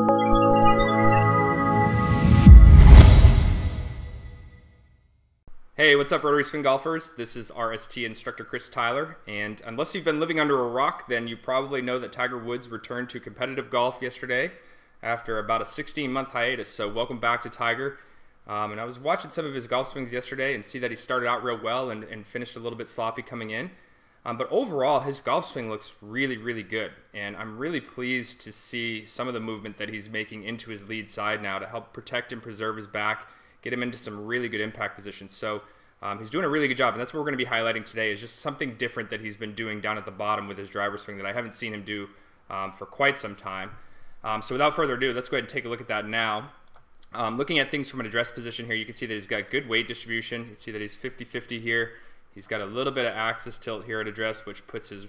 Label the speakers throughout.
Speaker 1: Hey, what's up, Rotary Swing golfers? This is RST instructor Chris Tyler, and unless you've been living under a rock, then you probably know that Tiger Woods returned to competitive golf yesterday after about a 16-month hiatus. So welcome back to Tiger. And I was watching some of his golf swings yesterday and see that he started out real well and finished a little bit sloppy coming in. But overall, his golf swing looks really, really good. And I'm really pleased to see some of the movement that he's making into his lead side now to help protect and preserve his back, get him into some really good impact positions. So he's doing a really good job, and that's what we're going to be highlighting today, is just something different that he's been doing down at the bottom with his driver swing that I haven't seen him do for quite some time. So without further ado, let's go ahead and take a look at that now. Looking at things from an address position here, you can see that he's got good weight distribution. You can see that he's 50-50 here. He's got a little bit of axis tilt here at address, which puts his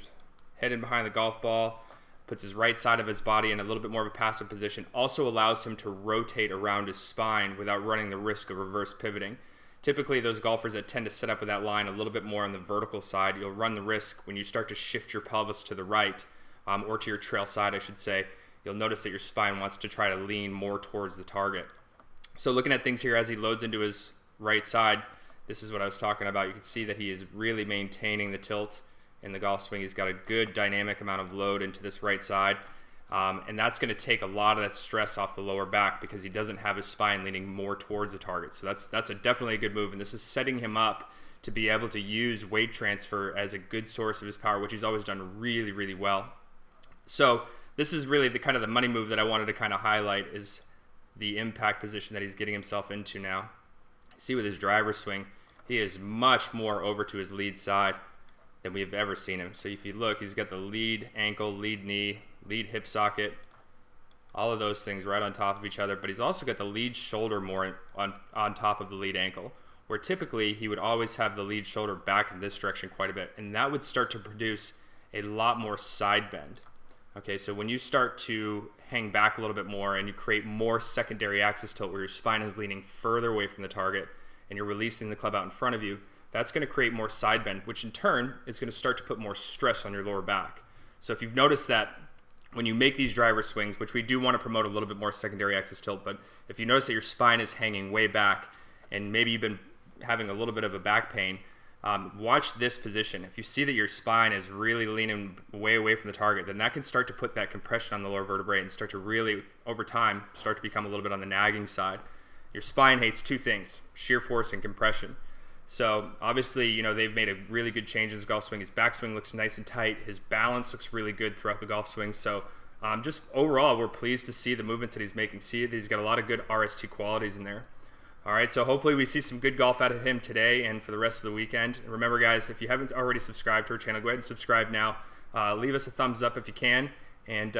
Speaker 1: head in behind the golf ball, puts his right side of his body in a little bit more of a passive position, also allows him to rotate around his spine without running the risk of reverse pivoting. Typically, those golfers that tend to set up with that line a little bit more on the vertical side, you'll run the risk when you start to shift your pelvis to the right, or to your trail side, I should say. You'll notice that your spine wants to try to lean more towards the target. So looking at things here as he loads into his right side, this is what I was talking about. You can see that he is really maintaining the tilt in the golf swing. He's got a good dynamic amount of load into this right side, and that's going to take a lot of that stress off the lower back because he doesn't have his spine leaning more towards the target. So that's definitely a good move, and this is setting him up to be able to use weight transfer as a good source of his power, which he's always done really, really well. So this is really the kind of the money move that I wanted to kind of highlight, is the impact position that he's getting himself into now. See, with his driver swing, he is much more over to his lead side than we've ever seen him. So if you look, he's got the lead ankle, lead knee, lead hip socket, all of those things right on top of each other, but he's also got the lead shoulder more on top of the lead ankle, where typically he would always have the lead shoulder back in this direction quite a bit, and that would start to produce a lot more side bend. Okay, so when you start to hang back a little bit more and you create more secondary axis tilt where your spine is leaning further away from the target and you're releasing the club out in front of you, that's going to create more side bend, which in turn is going to start to put more stress on your lower back. So if you've noticed that when you make these driver swings, which we do want to promote a little bit more secondary axis tilt, but if you notice that your spine is hanging way back and maybe you've been having a little bit of a back pain, watch this position. If you see that your spine is really leaning way away from the target, then that can start to put that compression on the lower vertebrae and start to really, over time, start to become a little bit on the nagging side. Your spine hates two things: shear force and compression. So obviously, you know, they've made a really good change in his golf swing. His backswing looks nice and tight. His balance looks really good throughout the golf swing. So just overall, we're pleased to see the movements that he's making. See that he's got a lot of good RST qualities in there. All right, so hopefully we see some good golf out of him today and for the rest of the weekend. And remember, guys, if you haven't already subscribed to our channel, go ahead and subscribe now. Leave us a thumbs up if you can. And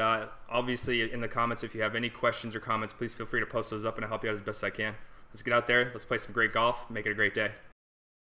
Speaker 1: obviously, in the comments, if you have any questions or comments, please feel free to post those up, and I'll help you out as best I can. Let's get out there. Let's play some great golf. Make it a great day.